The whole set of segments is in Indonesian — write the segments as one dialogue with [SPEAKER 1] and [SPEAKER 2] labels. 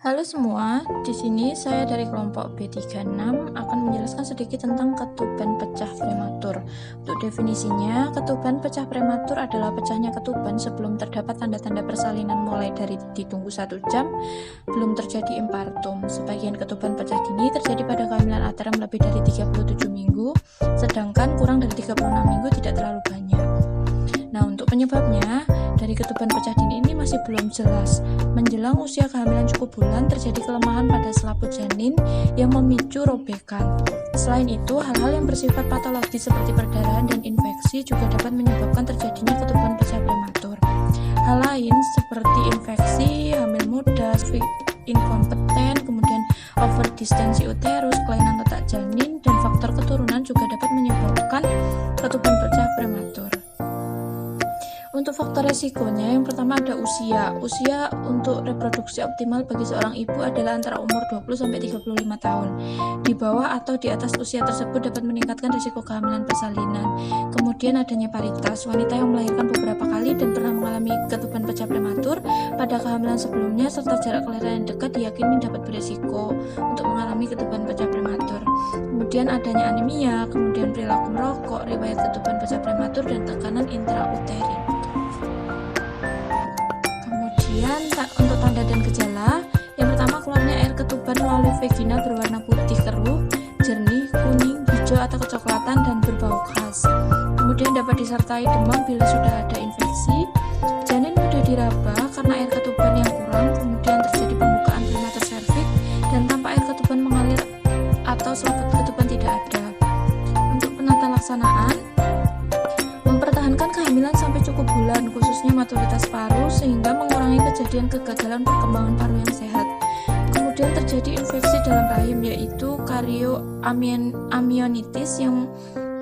[SPEAKER 1] Halo semua, di sini saya dari kelompok B36 akan menjelaskan sedikit tentang ketuban pecah prematur. Untuk definisinya, ketuban pecah prematur adalah pecahnya ketuban sebelum terdapat tanda-tanda persalinan mulai dari ditunggu 1 jam, belum terjadi impartum. Sebagian ketuban pecah dini terjadi pada kehamilan aterem lebih dari 37 minggu, sedangkan kurang dari 36 minggu tidak terlalu banyak. Nah, untuk penyebabnya, dari ketuban pecah dini ini masih belum jelas. Menjelang usia kehamilan cukup bulan, terjadi kelemahan pada selaput janin yang memicu robekan. Selain itu, hal-hal yang bersifat patologis seperti perdarahan dan infeksi juga dapat menyebabkan terjadinya ketuban pecah prematur. Hal lain seperti infeksi, hamil muda, inkompeten, kemudian overdistensi uterus, kelainan letak janin, dan faktor keturunan juga dapat menyebabkan ketuban pecah prematur. Untuk faktor resikonya, yang pertama ada usia. Usia untuk reproduksi optimal bagi seorang ibu adalah antara umur 20-35 tahun. Di bawah atau di atas usia tersebut dapat meningkatkan risiko kehamilan persalinan. Kemudian adanya paritas. Wanita yang melahirkan beberapa kali dan pernah mengalami ketuban pecah prematur pada kehamilan sebelumnya serta jarak kelahiran yang dekat diyakini dapat beresiko untuk mengalami ketuban pecah prematur. Kemudian adanya anemia, kemudian perilaku merokok, riwayat ketuban pecah prematur, dan tekanan intrauterin. Untuk tanda dan gejala, yang pertama keluarnya air ketuban melalui vagina berwarna putih keruh, jernih, kuning, hijau atau kecoklatan dan berbau khas. Kemudian dapat disertai demam bila sudah ada infeksi. Janin mudah diraba karena air ketuban yang kurang, kemudian terjadi pembukaan prematur serviks dan tanpa air ketuban mengalir atau selaput ketuban tidak ada. Untuk penata laksanaan, mempertahankan kehamilan sampai cukup bulan, khususnya maturitas paru, sehingga mengurangi kejadian kegagalan perkembangan paru yang sehat. Kemudian terjadi infeksi dalam rahim, yaitu karioamnionitis yang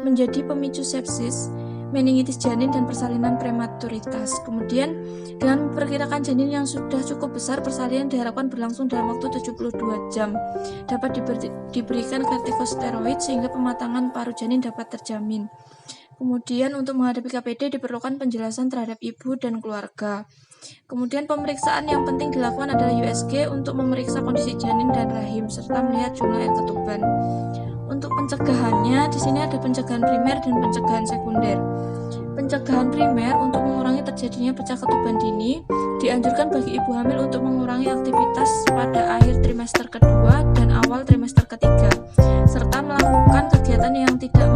[SPEAKER 1] menjadi pemicu sepsis, meningitis janin, dan persalinan prematuritas. Kemudian dengan memperkirakan janin yang sudah cukup besar, persalinan diharapkan berlangsung dalam waktu 72 jam. Dapat diberikan kortikosteroid sehingga pematangan paru janin dapat terjamin. Kemudian untuk menghadapi KPD diperlukan penjelasan terhadap ibu dan keluarga. Kemudian pemeriksaan yang penting dilakukan adalah USG untuk memeriksa kondisi janin dan rahim serta melihat jumlah air ketuban. Untuk pencegahannya, di sini ada pencegahan primer dan pencegahan sekunder. Pencegahan primer untuk mengurangi terjadinya pecah ketuban dini, dianjurkan bagi ibu hamil untuk mengurangi aktivitas pada akhir trimester kedua dan awal trimester ketiga, serta melakukan kegiatan yang tidak